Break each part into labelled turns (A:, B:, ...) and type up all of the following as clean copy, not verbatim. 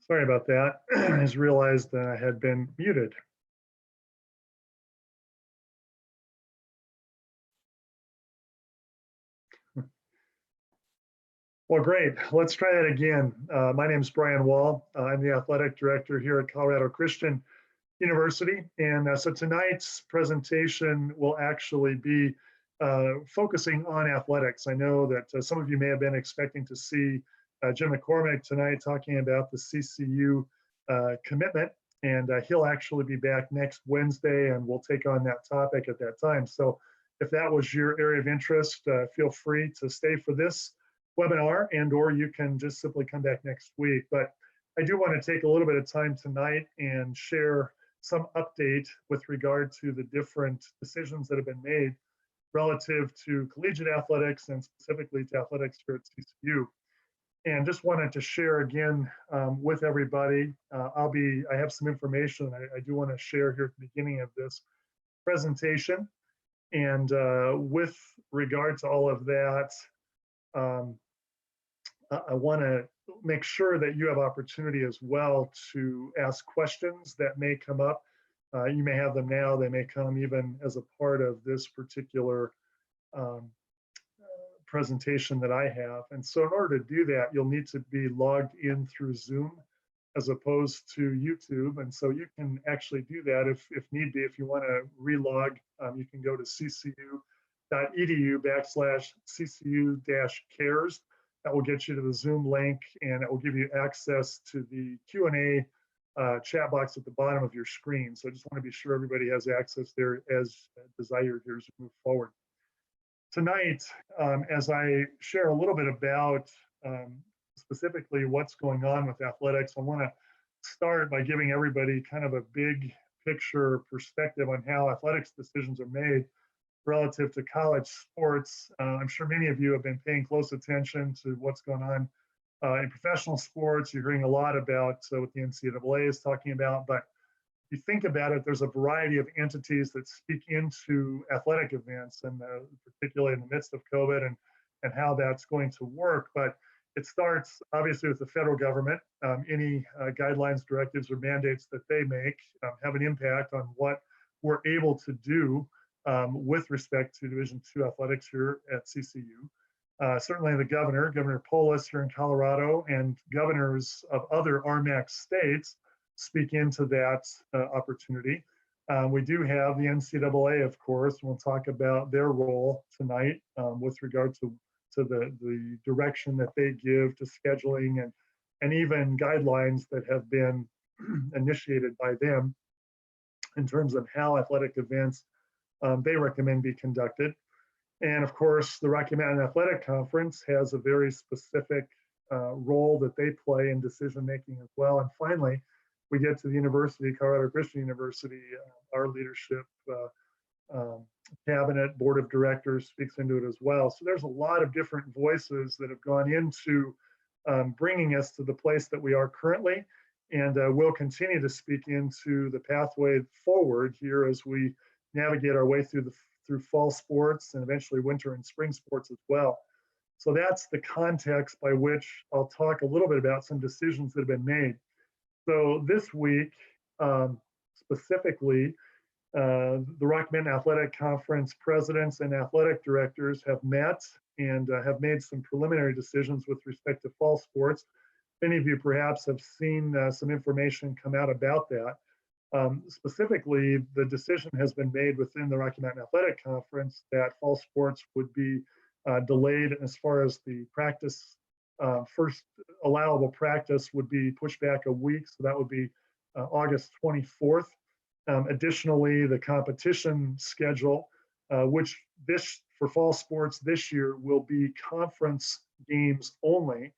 A: Sorry about that. I just realized that I had been muted. Well, great. Let's try that again. My name is Brian Wall. I'm the athletic director here at Colorado Christian University. And so tonight's presentation will actually be focusing on athletics. I know that some of you may have been expecting to see Jim McCormick tonight talking about the CCU commitment. And he'll actually be back next Wednesday and we'll take on that topic at that time. So if that was your area of interest, feel free to stay for this webinar, and or you can just simply come back next week. But I do want to take a little bit of time tonight and share some update with regard to the different decisions that have been made relative to collegiate athletics and specifically to athletics here at CCU. And just wanted to share again with everybody. I have some information I do want to share here at the beginning of this presentation. And with regard to all of that, I want to make sure that you have opportunity as well to ask questions that may come up. You may have them now, they may come even as a part of this particular presentation that I have. And so in order to do that, you'll need to be logged in through Zoom as opposed to YouTube. And so you can actually do that if need be. If you want to relog, you can go to ccu.edu/ccu-cares. That will get you to the Zoom link and it will give you access to the Q&A chat box at the bottom of your screen. So I just want to be sure everybody has access there as desired here as we move forward. Tonight, as I share a little bit about specifically what's going on with athletics, I want to start by giving everybody kind of a big picture perspective on how athletics decisions are made relative to college sports. I'm sure many of you have been paying close attention to what's going on in professional sports. You're hearing a lot about what the NCAA is talking about, but if you think about it, there's a variety of entities that speak into athletic events, and particularly in the midst of COVID and how that's going to work. But it starts obviously with the federal government. Any guidelines, directives, or mandates that they make have an impact on what we're able to do with respect to Division II athletics here at CCU. Certainly the Governor Polis here in Colorado, and governors of other RMAC states speak into that opportunity. We do have the NCAA, of course, and we'll talk about their role tonight with regard to the direction that they give to scheduling and even guidelines that have been initiated by them in terms of how athletic events they recommend be conducted. And of course, the Rocky Mountain Athletic Conference has a very specific role that they play in decision making as well. And finally, we get to the university, Colorado Christian University, our leadership cabinet, board of directors speaks into it as well. So there's a lot of different voices that have gone into bringing us to the place that we are currently. And we'll continue to speak into the pathway forward here as we navigate our way through fall sports and eventually winter and spring sports as well. So that's the context by which I'll talk a little bit about some decisions that have been made. So this week, specifically, the Rocky Mountain Athletic Conference presidents and athletic directors have met and have made some preliminary decisions with respect to fall sports. Many of you perhaps have seen some information come out about that. Specifically, the decision has been made within the Rocky Mountain Athletic Conference that fall sports would be delayed as far as the practice. First allowable practice would be pushed back a week, so that would be August 24th. Additionally, the competition schedule, which for fall sports this year will be conference games only,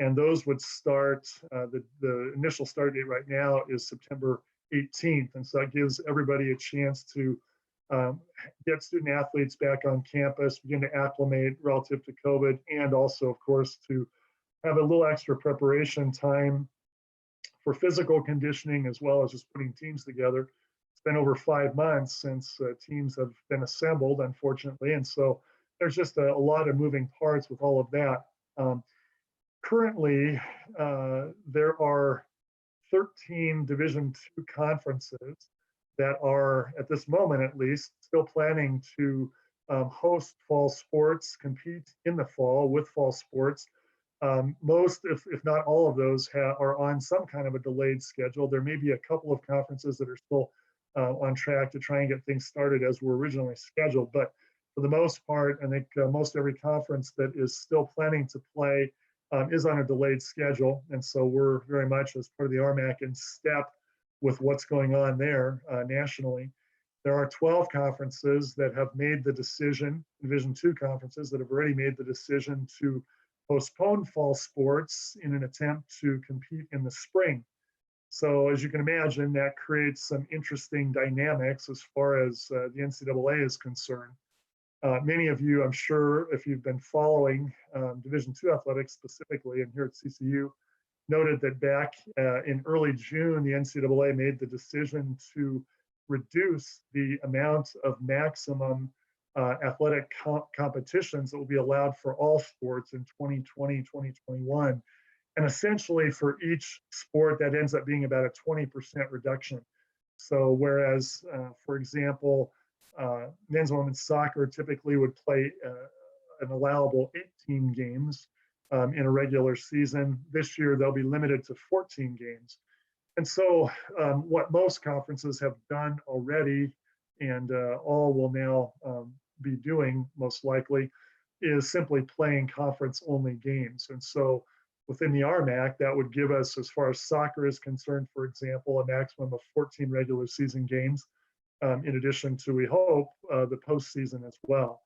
A: and those would start, the initial start date right now is September 18th. And so that gives everybody a chance to get student athletes back on campus, begin to acclimate relative to COVID, and also, of course, to have a little extra preparation time for physical conditioning as well as just putting teams together. It's been over 5 months since teams have been assembled, unfortunately. And so there's just a lot of moving parts with all of that. Currently, there are 13 Division II conferences that are, at this moment at least, still planning to host fall sports, compete in the fall with fall sports. Most, if not all of those, are on some kind of a delayed schedule. There may be a couple of conferences that are still on track to try and get things started as were originally scheduled. But for the most part, I think most every conference that is still planning to play is on a delayed schedule. And so we're very much, as part of the RMAC, in step with what's going on there nationally. There are 12 conferences that have made the decision, Division II conferences that have already made the decision to postpone fall sports in an attempt to compete in the spring. So as you can imagine, that creates some interesting dynamics as far as the NCAA is concerned. Many of you, I'm sure, if you've been following Division II athletics specifically, and here at CCU, noted that back in early June, the NCAA made the decision to reduce the amount of maximum athletic competitions that will be allowed for all sports in 2020, 2021. And essentially for each sport, that ends up being about a 20% reduction. So whereas, for example, men's and women's soccer typically would play an allowable 18 games in a regular season, this year they'll be limited to 14 games. And so what most conferences have done already, and all will now be doing most likely, is simply playing conference only games. And so within the RMAC, that would give us, as far as soccer is concerned, for example, a maximum of 14 regular season games, in addition to, we hope, the postseason as well.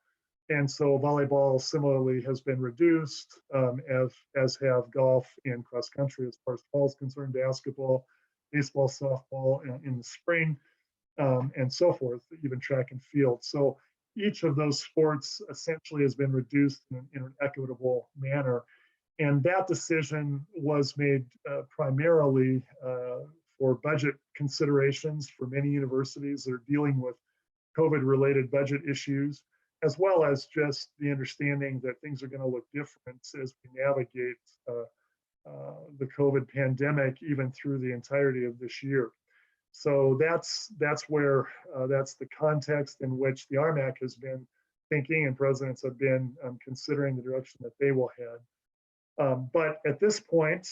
A: And so volleyball similarly has been reduced, as have golf and cross country as far as fall is concerned, basketball, baseball, softball in the spring, and so forth, even track and field. So each of those sports essentially has been reduced in an equitable manner. And that decision was made primarily for budget considerations for many universities that are dealing with COVID-related budget issues, as well as just the understanding that things are going to look different as we navigate the COVID pandemic, even through the entirety of this year. So that's where that's the context in which the RMAC has been thinking, and presidents have been considering the direction that they will head. But at this point,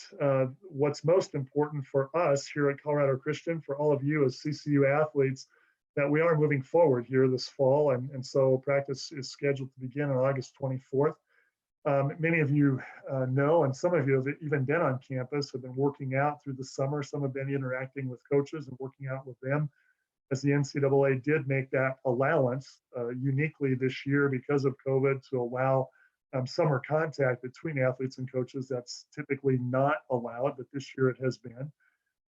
A: what's most important for us here at Colorado Christian, for all of you as CCU athletes, that we are moving forward here this fall. And so practice is scheduled to begin on August 24th. Many of you know, and some of you have even been on campus, have been working out through the summer. Some have been interacting with coaches and working out with them, as the NCAA did make that allowance uniquely this year because of COVID to allow summer contact between athletes and coaches. That's typically not allowed, but this year it has been.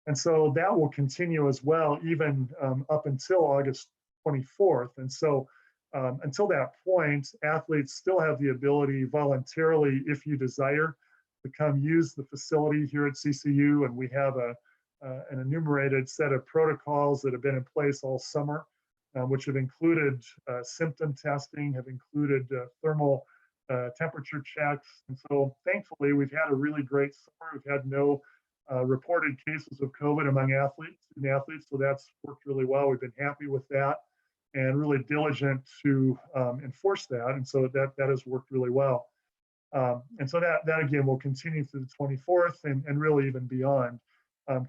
A: And so that will continue as well, even up until August 24th. And so until that point, athletes still have the ability voluntarily, if you desire, to come use the facility here at CCU. And we have an enumerated set of protocols that have been in place all summer, which have included symptom testing, have included thermal temperature checks. And so thankfully, we've had a really great summer. We've had no reported cases of COVID among student athletes. So that's worked really well. We've been happy with that and really diligent to enforce that. And so that has worked really well. And so that again will continue through the 24th and really even beyond.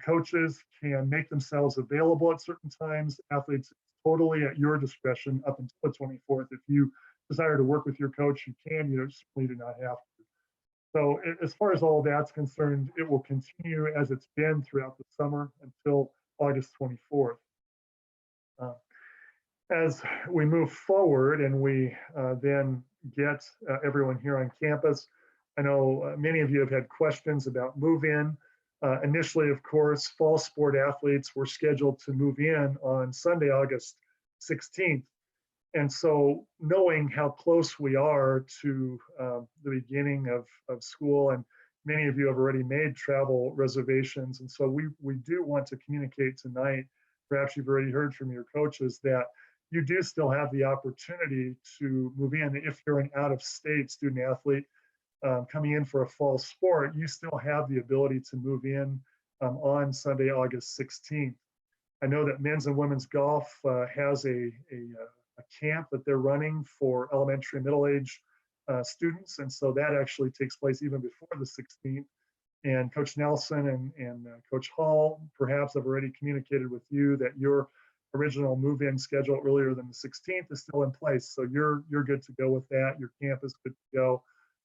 A: Coaches can make themselves available at certain times. Athletes, totally at your discretion up until the 24th. If you desire to work with your coach, you can. You certainly do not have to. So as far as all that's concerned, it will continue as it's been throughout the summer until August 24th. As we move forward and we then get everyone here on campus, I know many of you have had questions about move-in. Initially, of course, fall sport athletes were scheduled to move in on Sunday, August 16th. And so knowing how close we are to the beginning of school, and many of you have already made travel reservations. And so we do want to communicate tonight, perhaps you've already heard from your coaches, that you do still have the opportunity to move in. If you're an out-of-state student athlete coming in for a fall sport, you still have the ability to move in on Sunday, August 16th. I know that men's and women's golf has a camp that they're running for elementary and middle-age students, and so that actually takes place even before the 16th. And Coach Nelson and Coach Hall perhaps have already communicated with you that your original move-in schedule earlier than the 16th is still in place. So you're good to go with that. Your camp is good to go.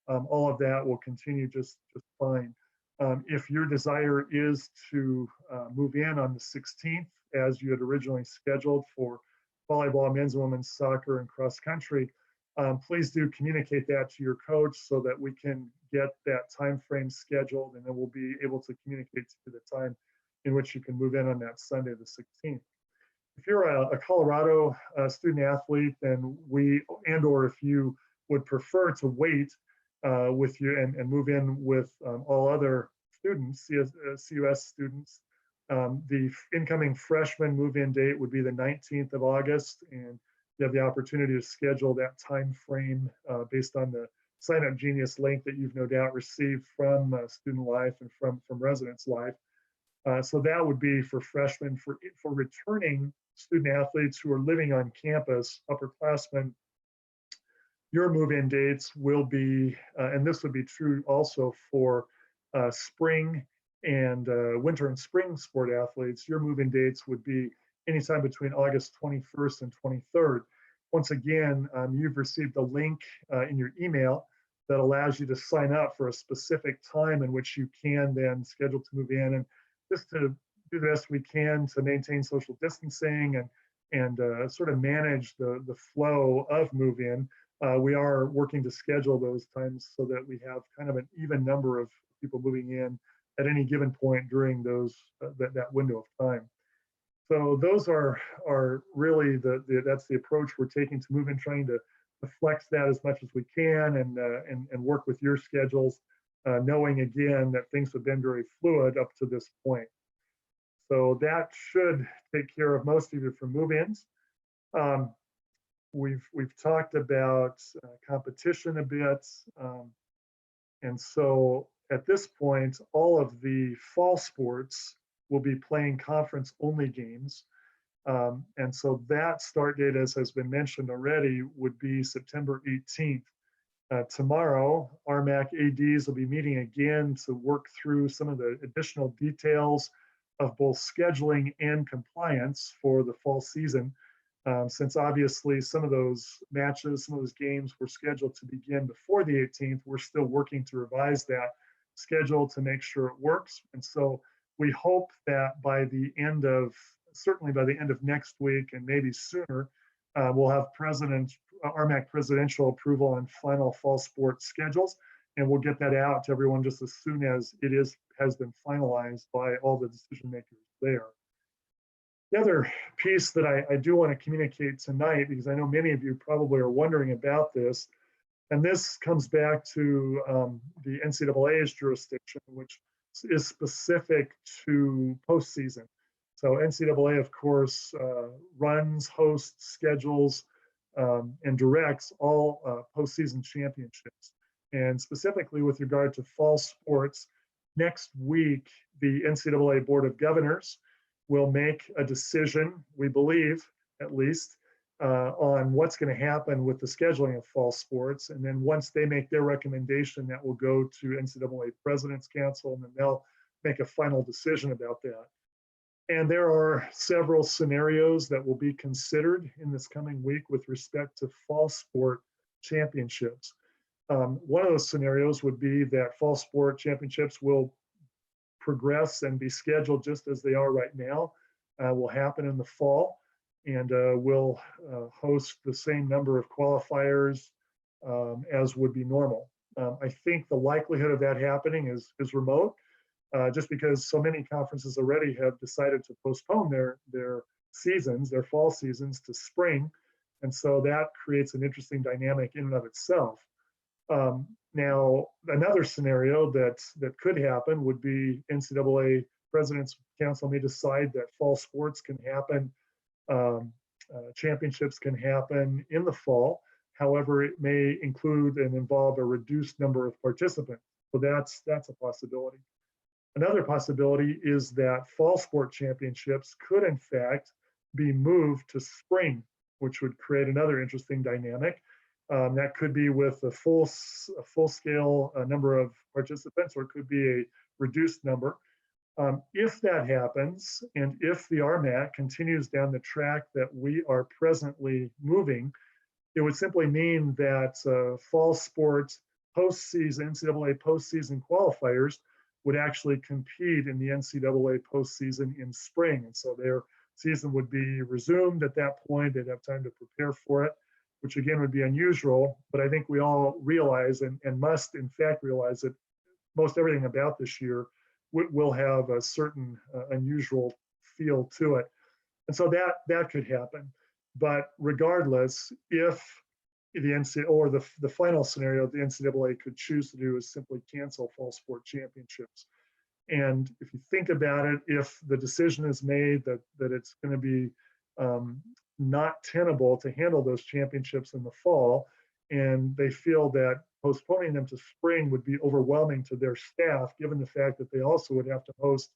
A: All of that will continue just fine. If your desire is to move in on the 16th, as you had originally scheduled for volleyball, men's and women's soccer, and cross country, please do communicate that to your coach so that we can get that time frame scheduled, and then we'll be able to communicate to you the time in which you can move in on that Sunday, the 16th. If you're a Colorado student athlete, then or if you would prefer to wait with you and move in with all other students, CUS students, the incoming freshman move-in date would be the 19th of August, and you have the opportunity to schedule that time frame based on the Sign Up Genius link that you've no doubt received from Student Life and from Residence Life. So that would be for freshmen. For returning student athletes who are living on campus, upperclassmen, your move-in dates will be, and this would be true also for spring and winter and spring sport athletes, your move-in dates would be anytime between August 21st and 23rd. Once again, you've received a link in your email that allows you to sign up for a specific time in which you can then schedule to move in. And just to do the best we can to maintain social distancing and sort of manage the flow of move-in, we are working to schedule those times so that we have kind of an even number of people moving in at any given point during those that window of time. So those are really that's the approach we're taking to move in, trying to flex that as much as we can and work with your schedules, knowing again that things have been very fluid up to this point. So that should take care of most of you for move-ins. We've talked about competition a bit, and so at this point, all of the fall sports will be playing conference-only games. And so that start date, as has been mentioned already, would be September 18th. Tomorrow, RMAC ADs will be meeting again to work through some of the additional details of both scheduling and compliance for the fall season. Since obviously some of those matches, some of those games were scheduled to begin before the 18th, we're still working to revise that schedule to make sure it works. And so we hope that by the end of, certainly by the end of next week and maybe sooner, we'll have RMAC presidential approval on final fall sports schedules, and we'll get that out to everyone just as soon as it has been finalized by all the decision makers there. The other piece that I do want to communicate tonight, because I know many of you probably are wondering about this, and this comes back to the NCAA's jurisdiction, which is specific to postseason. So NCAA, of course, runs, hosts, schedules, and directs all postseason championships. And specifically with regard to fall sports, next week, the NCAA Board of Governors will make a decision, we believe, at least, on what's going to happen with the scheduling of fall sports. And then once they make their recommendation, that will go to NCAA President's Council, and then they'll make a final decision about that. And there are several scenarios that will be considered in this coming week with respect to fall sport championships. One of those scenarios would be that fall sport championships will progress and be scheduled just as they are right now, will happen in the fall, and will host the same number of qualifiers as would be normal. I think the likelihood of that happening is remote, just because so many conferences already have decided to postpone their seasons, their fall seasons, to spring, and so that creates an interesting dynamic in and of itself. Now, another scenario that could happen would be NCAA President's Council may decide that fall sports can happen, championships can happen in the fall. However, it may include and involve a reduced number of participants. So that's a possibility. Another possibility is that fall sport championships could in fact be moved to spring, which would create another interesting dynamic. That could be with a full scale number of participants, or it could be a reduced number. If that happens, and if the RMAC continues down the track that we are presently moving, it would simply mean that fall sports postseason, NCAA postseason qualifiers would actually compete in the NCAA postseason in spring. And so their season would be resumed at that point. They'd have time to prepare for it, which again would be unusual. But I think we all realize and must in fact realize that most everything about this year will have a certain unusual feel to it. And so that could happen. But regardless, if the NCAA or the final scenario the NCAA could choose to do is simply cancel fall sport championships. And if you think about it, if the decision is made that it's going to be not tenable to handle those championships in the fall, and they feel that postponing them to spring would be overwhelming to their staff, given the fact that they also would have to host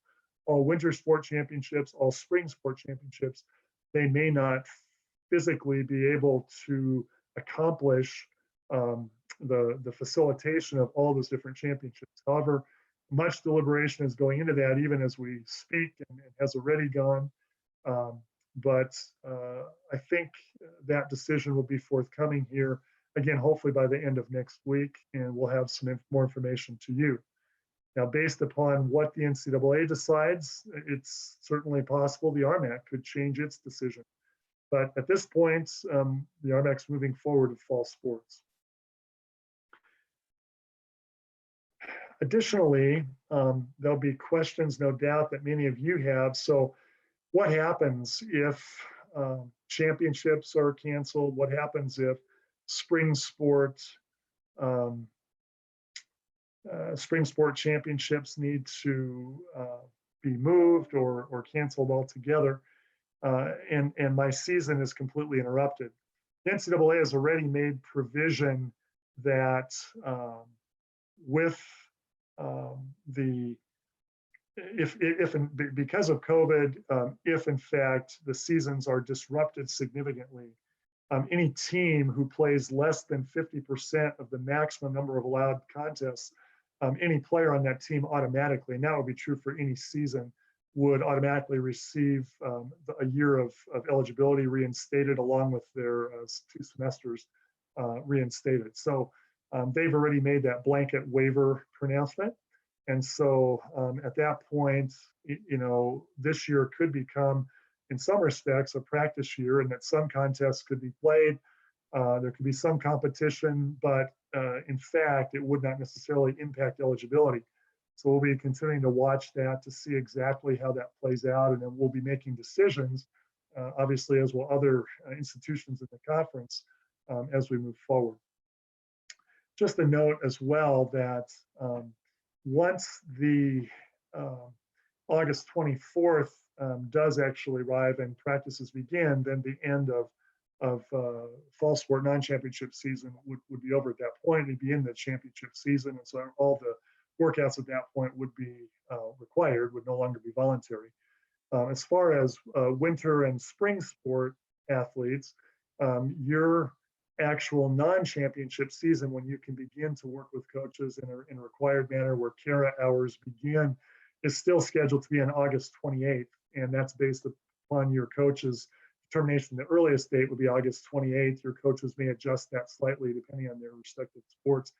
A: all winter sport championships, all spring sport championships, they may not physically be able to accomplish the facilitation of all those different championships. However, much deliberation is going into that even as we speak, and has already gone. But I think that decision will be forthcoming here, again, hopefully by the end of next week, and we'll have some more information to you. Now, based upon what the NCAA decides, it's certainly possible the RMAC could change its decision. But at this point, the RMAC's moving forward with fall sports. Additionally, there'll be questions, no doubt, that many of you have. So what happens if championships are canceled? What happens if spring sport championships need to be moved or canceled altogether, and my season is completely interrupted? The NCAA has already made provision that with because of COVID, if in fact the seasons are disrupted significantly, any team who plays less than 50% of the maximum number of allowed contests, any player on that team automatically, and that would be true for any season, would automatically receive a year of eligibility reinstated along with their 2 semesters reinstated. So they've already made that blanket waiver pronouncement. And so at that point, this year could become, in some respects, a practice year, and that some contests could be played. There could be some competition, but in fact, it would not necessarily impact eligibility. So we'll be continuing to watch that to see exactly how that plays out, and then we'll be making decisions, obviously, as will other institutions in the conference as we move forward. Just a note as well that once the August 24th does actually arrive and practices begin, then the end of fall sport non-championship season would be over at that point. It'd be in the championship season, and so all the workouts at that point would be required, would no longer be voluntary. As far as winter and spring sport athletes, your actual non-championship season, when you can begin to work with coaches in a required manner where CARA hours begin, is still scheduled to be on August 28th. And that's based upon your coach's determination. The earliest date would be August 28th. Your coaches may adjust that slightly depending on their respective sports.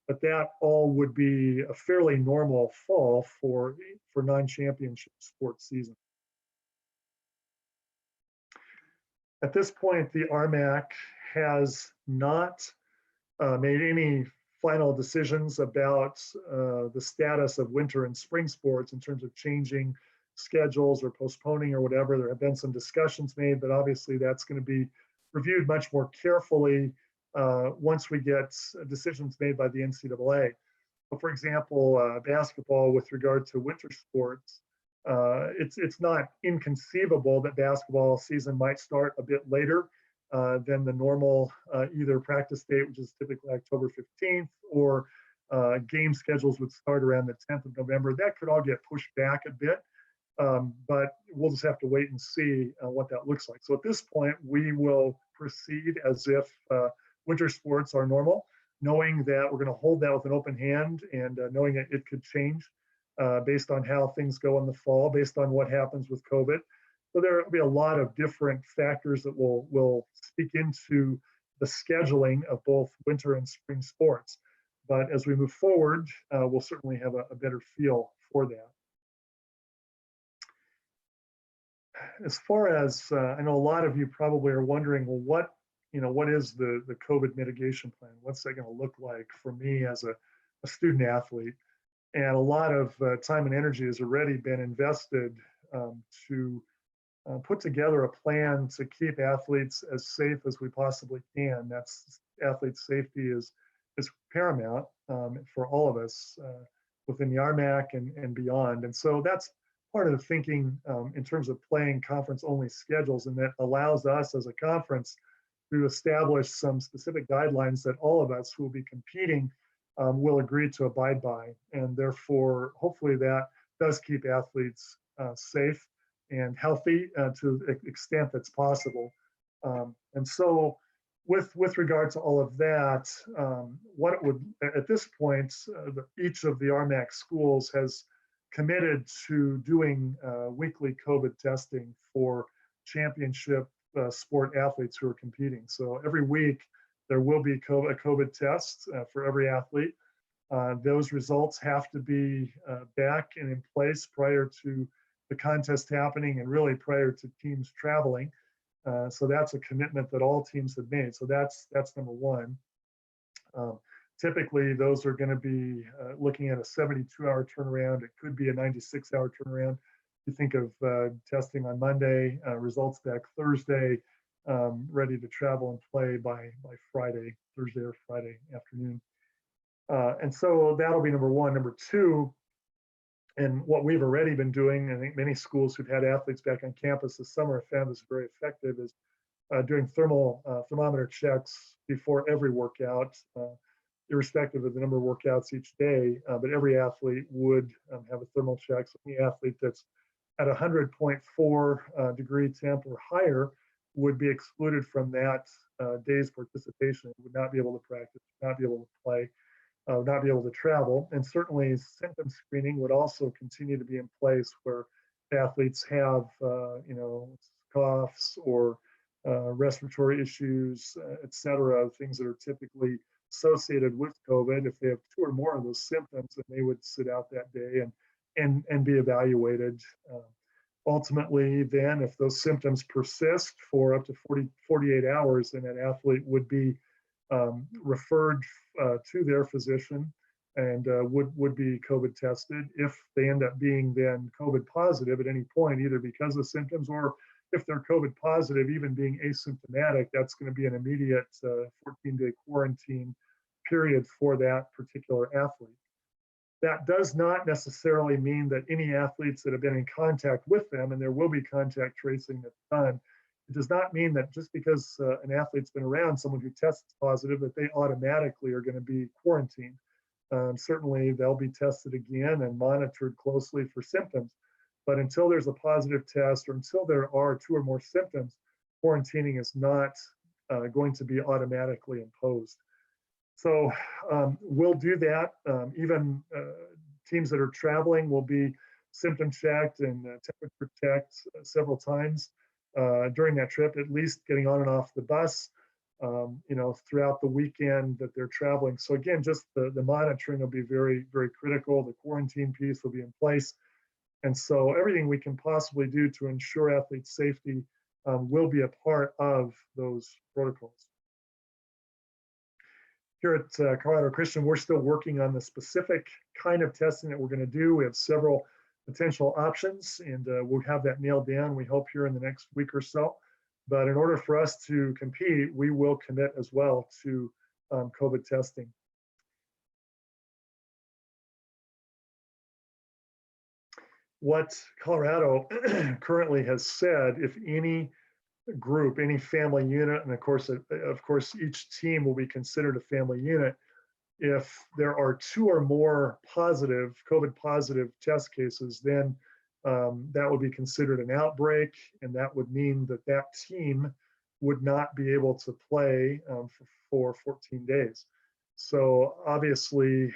A: But that all would be a fairly normal fall for non-championship sports season. At this point, the RMAC has not made any final decisions about the status of winter and spring sports in terms of changing schedules or postponing or whatever. There have been some discussions made, but obviously that's going to be reviewed much more carefully once we get decisions made by the NCAA. So for example, basketball with regard to winter sports, it's not inconceivable that basketball season might start a bit later than the normal either practice date, which is typically October 15th, or Game schedules would start around the 10th of November. That could all get pushed back a bit, but we'll just have to wait and see what that looks like. So at this point, we will proceed as if winter sports are normal, knowing that we're going to hold that with an open hand and knowing that it could change based on how things go in the fall, based on what happens with COVID. So there will be a lot of different factors that will speak into the scheduling of both winter and spring sports. But as we move forward, we'll certainly have a better feel for that. As far as I know, a lot of you probably are wondering, well, what is the COVID mitigation plan? What's that going to look like for me as a student athlete? And a lot of time and energy has already been invested to put together a plan to keep athletes as safe as we possibly can. That's athlete safety is paramount for all of us within the RMAC and beyond. And so that's part of the thinking in terms of playing conference only schedules, and that allows us as a conference to establish some specific guidelines that all of us who will be competing will agree to abide by. And therefore, hopefully that does keep athletes safe and healthy to the extent that's possible. And so with regard to all of that, what it would, at this point, each of the RMAC schools has committed to doing weekly COVID testing for championship sport athletes who are competing. So every week there will be a COVID test for every athlete. Those results have to be back and in place prior to the contest happening and really prior to teams traveling. So that's a commitment that all teams have made. So that's number one. Typically, those are going to be looking at a 72-hour turnaround. It could be a 96-hour turnaround. You think of testing on Monday, results back Thursday, ready to travel and play by Friday, Thursday or Friday afternoon. And so that'll be number one. Number two, and what we've already been doing, I think many schools who've had athletes back on campus this summer have found this very effective, is doing thermometer checks before every workout, irrespective of the number of workouts each day. But every athlete would have a thermal check. So any athlete that's at 100.4 degree temp or higher would be excluded from that day's participation, would not be able to practice, not be able to play, not be able to travel. And certainly symptom screening would also continue to be in place where athletes have, coughs or respiratory issues, et cetera, things that are typically associated with COVID. If they have two or more of those symptoms, then they would sit out that day and be evaluated. Ultimately, then, if those symptoms persist for up to 48 hours, then an athlete would be referred to their physician and would be COVID tested. If they end up being then COVID positive at any point, either because of symptoms or if they're COVID positive, even being asymptomatic, that's going to be an immediate 14-day quarantine period for that particular athlete. That does not necessarily mean that any athletes that have been in contact with them, and there will be contact tracing that's done, it does not mean that just because an athlete's been around someone who tests positive that they automatically are going to be quarantined. Certainly they'll be tested again and monitored closely for symptoms. But until there's a positive test or until there are two or more symptoms, quarantining is not going to be automatically imposed. So we'll do that. Even teams that are traveling will be symptom checked and temperature checked several times during that trip, at least getting on and off the bus, throughout the weekend that they're traveling. So again, just the monitoring will be very, very critical. The quarantine piece will be in place. And so everything we can possibly do to ensure athlete safety will be a part of those protocols. Here at Colorado Christian, we're still working on the specific kind of testing that we're going to do. We have several potential options, and we'll have that nailed down, we hope, here in the next week or so. But in order for us to compete, we will commit as well to COVID testing. What Colorado currently has said, if any group, any family unit, and of course each team will be considered a family unit, If there are 2 or more positive, COVID positive test cases, then that would be considered an outbreak, and that would mean that that team would not be able to play for 14 days. So obviously,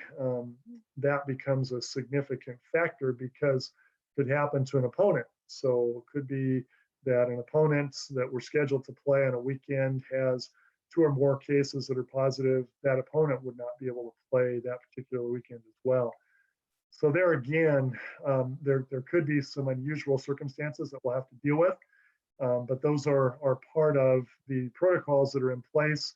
A: that becomes a significant factor because it could happen to an opponent. So it could be that an opponent that we're scheduled to play on a weekend has 2 or more cases that are positive. That opponent would not be able to play that particular weekend as well. So there again, there could be some unusual circumstances that we'll have to deal with, but those are part of the protocols that are in place.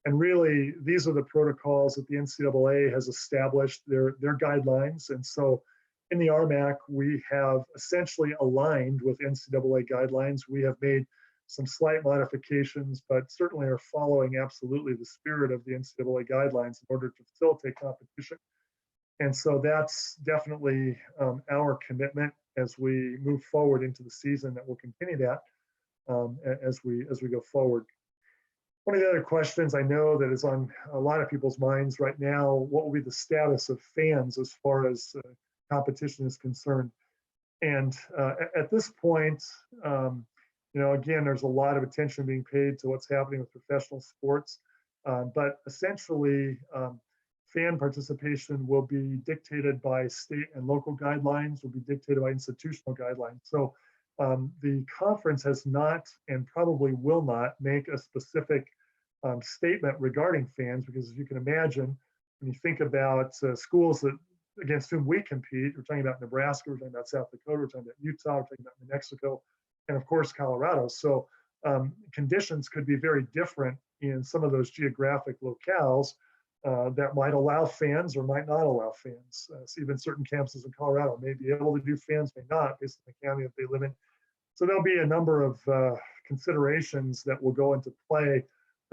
A: And really, these are the protocols that the NCAA has established, their guidelines. And so in the RMAC, we have essentially aligned with NCAA guidelines. We have made some slight modifications, but certainly are following absolutely the spirit of the NCAA guidelines in order to facilitate competition. And so that's definitely our commitment as we move forward into the season, that we'll continue that as we go forward. One of the other questions I know that is on a lot of people's minds right now, what will be the status of fans as far as competition is concerned? And at this point, again, there's a lot of attention being paid to what's happening with professional sports, but essentially, fan participation will be dictated by state and local guidelines, will be dictated by institutional guidelines. So the conference has not and probably will not make a specific statement regarding fans, because as you can imagine, when you think about schools that against whom we compete, we're talking about Nebraska, we're talking about South Dakota, we're talking about Utah, we're talking about New Mexico, and of course Colorado. So conditions could be very different in some of those geographic locales that might allow fans or might not allow fans. So even certain campuses in Colorado may be able to do fans, may not, based on the county that they live in. So there'll be a number of considerations that will go into play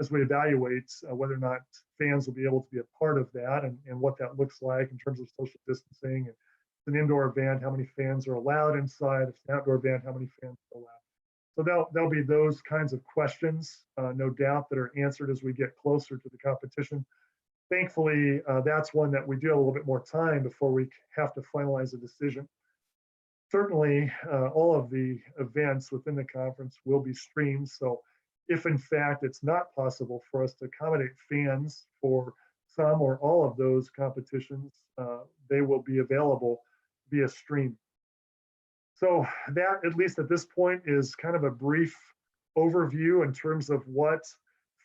A: as we evaluate whether or not fans will be able to be a part of that, and what that looks like in terms of social distancing. And it's an indoor event, how many fans are allowed inside? If it's an outdoor event, how many fans are allowed? So there'll be those kinds of questions, no doubt, that are answered as we get closer to the competition. Thankfully, that's one that we do have a little bit more time before we have to finalize a decision. Certainly, all of the events within the conference will be streamed. So if in fact it's not possible for us to accommodate fans for some or all of those competitions, they will be available via stream. So that, at least at this point, is kind of a brief overview in terms of what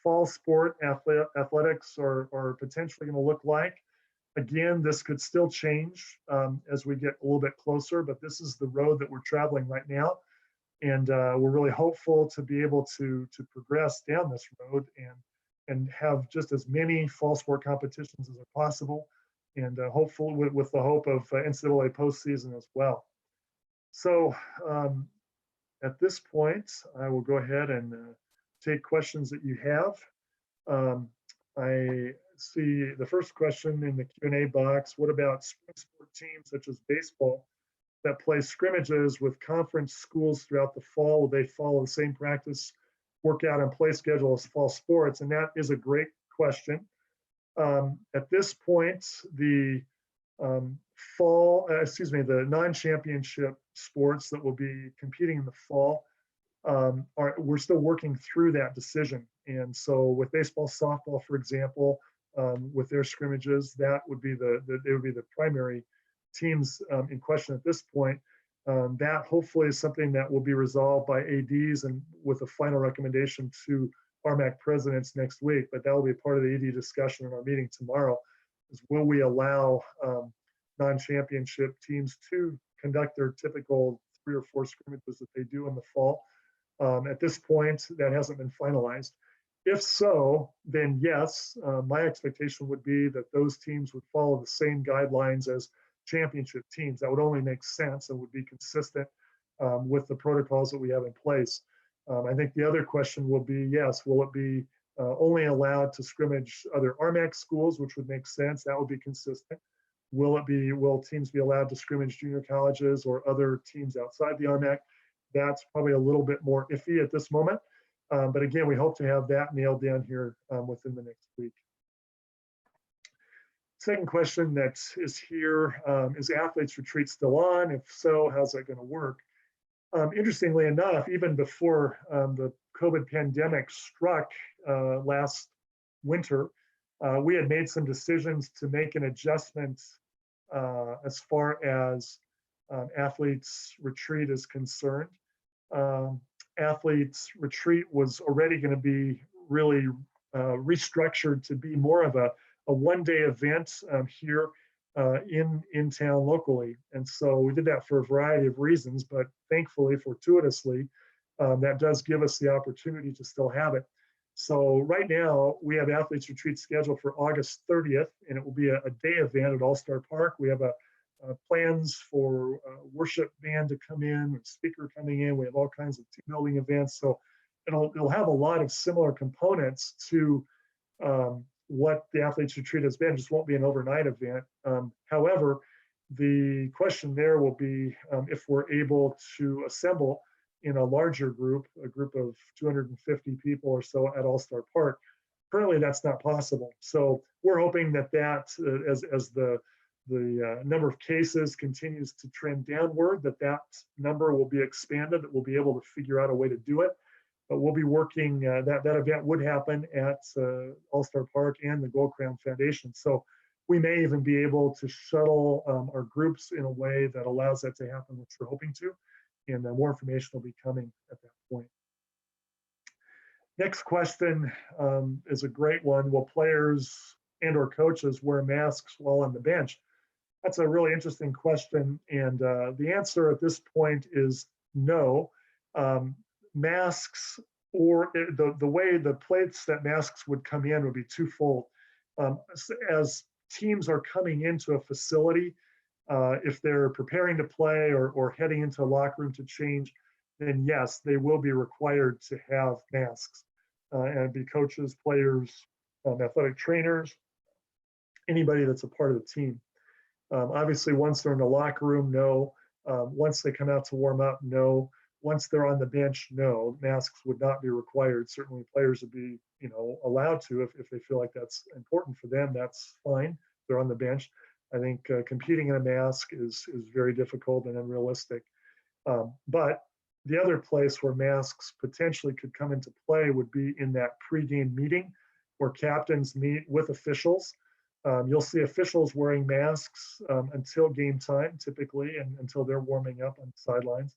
A: fall sport athletics are potentially going to look like. Again, this could still change as we get a little bit closer, but this is the road that we're traveling right now. And we're really hopeful to be able to progress down this road and have just as many fall sport competitions as possible, and hopefully with the hope of NCAA postseason as well. So at this point, I will go ahead and take questions that you have. I see the first question in the Q&A box. What about spring sport teams such as baseball that play scrimmages with conference schools throughout the fall? Will they follow the same practice, workout, and play schedule as fall sports? And that is a great question. At this point, the the non-championship sports that will be competing in the fall, we're still working through that decision. And so with baseball, softball, for example, with their scrimmages, that would be they would be the primary teams in question at this point. That hopefully is something that will be resolved by ADs and with a final recommendation to RMAC presidents next week. But that will be part of the AD discussion in our meeting tomorrow, is will we allow non-championship teams to conduct their typical 3 or 4 scrimmages that they do in the fall. At this point, that hasn't been finalized. If so, then yes, my expectation would be that those teams would follow the same guidelines as championship teams. That would only make sense and would be consistent with the protocols that we have in place. I think the other question will be, yes, will it be only allowed to scrimmage other RMAC schools, which would make sense? That would be consistent. Will teams be allowed to scrimmage junior colleges or other teams outside the RMAC? That's probably a little bit more iffy at this moment. But again, we hope to have that nailed down here within the next week. Second question that is here, is Athletes Retreat still on? If so, how's that going to work? Interestingly enough, even before the COVID pandemic struck last winter, we had made some decisions to make an adjustment as far as Athletes Retreat is concerned. Athletes Retreat was already going to be really restructured to be more of a one-day event here in town locally. And so we did that for a variety of reasons, but thankfully, fortuitously, that does give us the opportunity to still have it. So right now we have Athletes Retreat scheduled for August 30th, and it will be a day event at All-Star Park. We have plans for worship band to come in, speaker coming in. We have all kinds of team building events. So it'll have a lot of similar components to what the Athletes Retreat has been, just won't be an overnight event. However, the question there will be if we're able to assemble in a larger group, a group of 250 people or so at All-Star Park. Currently, that's not possible. So we're hoping that as the number of cases continues to trend downward, that number will be expanded, that we'll be able to figure out a way to do it. But we'll be working, that event would happen at All-Star Park and the Gold Crown Foundation. So we may even be able to shuttle our groups in a way that allows that to happen, which we're hoping to. And more information will be coming at that point. Next question is a great one. Will players and or coaches wear masks while on the bench? That's a really interesting question. And the answer at this point is no. Masks, or the way the place that masks would come in would be twofold. As teams are coming into a facility, if they're preparing to play or heading into a locker room to change, then yes, they will be required to have masks. And be coaches, players, athletic trainers, anybody that's a part of the team. Obviously, once they're in the locker room, no. Once they come out to warm up, no. Once they're on the bench, no. Masks would not be required. Certainly, players would be, allowed to if they feel like that's important for them. That's fine. They're on the bench. I think competing in a mask is very difficult and unrealistic. But the other place where masks potentially could come into play would be in that pregame meeting where captains meet with officials. You'll see officials wearing masks until game time, typically, and until they're warming up on the sidelines.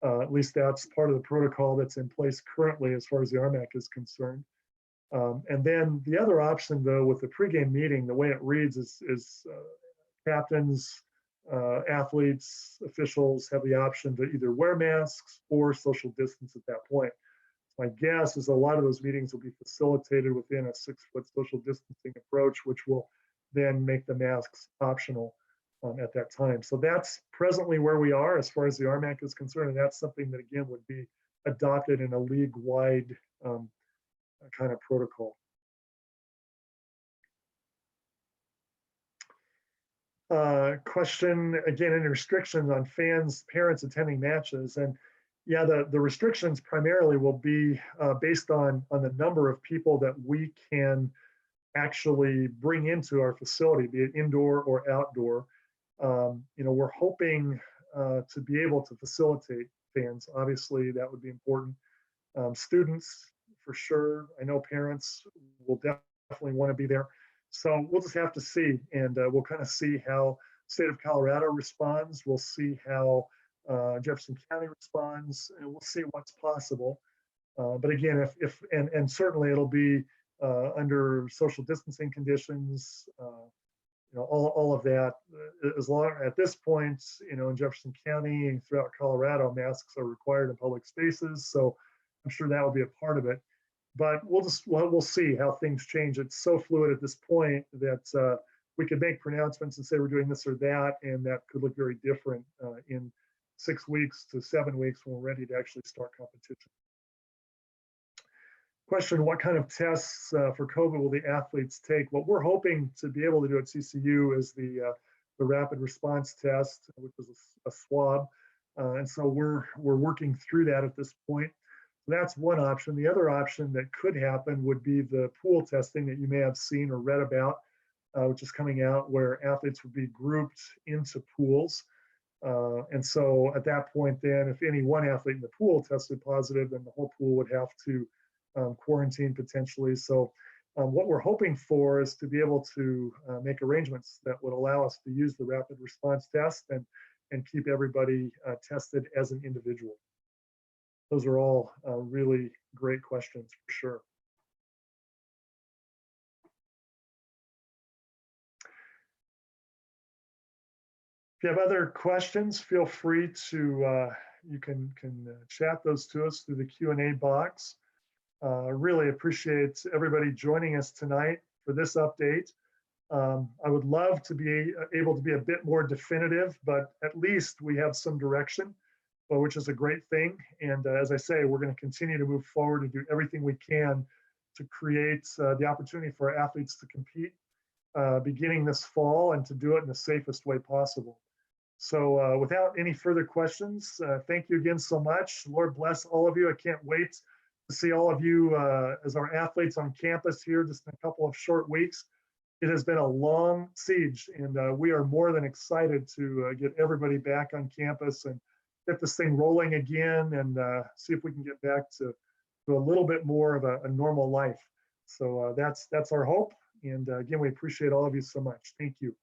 A: At least that's part of the protocol that's in place currently as far as the RMAC is concerned. And then the other option, though, with the pregame meeting, the way it reads is captains, athletes, officials have the option to either wear masks or social distance at that point. My guess is a lot of those meetings will be facilitated within a 6-foot social distancing approach, which will then make the masks optional at that time. So that's presently where we are as far as the RMAC is concerned, and that's something that, again, would be adopted in a league-wide kind of protocol. Question, again, any restrictions on fans, parents attending matches? And yeah, the restrictions primarily will be based on the number of people that we can actually bring into our facility, be it indoor or outdoor. We're hoping to be able to facilitate fans. Obviously, that would be important. Students, for sure. I know parents will definitely want to be there. So we'll just have to see, and we'll kind of see how state of Colorado responds. We'll see how Jefferson County responds, and we'll see what's possible. But again, and certainly it'll be under social distancing conditions, all of that. As long at this point, in Jefferson County and throughout Colorado, masks are required in public spaces. So I'm sure that will be a part of it. But we'll see how things change. It's so fluid at this point that we could make pronouncements and say we're doing this or that, and that could look very different in 6 weeks to 7 weeks when we're ready to actually start competition. Question, what kind of tests for COVID will the athletes take? What we're hoping to be able to do at CCU is the rapid response test, which is a swab. And so we're working through that at this point. That's one option. The other option that could happen would be the pool testing that you may have seen or read about. which is coming out, where athletes would be grouped into pools. And so at that point, then, if any one athlete in the pool tested positive, then the whole pool would have to quarantine potentially. So what we're hoping for is to be able to make arrangements that would allow us to use the rapid response test and keep everybody tested as an individual. Those are all really great questions for sure. If you have other questions, feel free to, you can chat those to us through the Q&A box. Really appreciate everybody joining us tonight for this update. I would love to be able to be a bit more definitive, but at least we have some direction, which is a great thing. And as I say, we're going to continue to move forward and do everything we can to create the opportunity for our athletes to compete beginning this fall and to do it in the safest way possible. So without any further questions, thank you again so much. Lord bless all of you. I can't wait to see all of you as our athletes on campus here just in a couple of short weeks. It has been a long siege, and we are more than excited to get everybody back on campus and get this thing rolling again and see if we can get back to a little bit more of a normal life. So that's our hope. And again, we appreciate all of you so much. Thank you.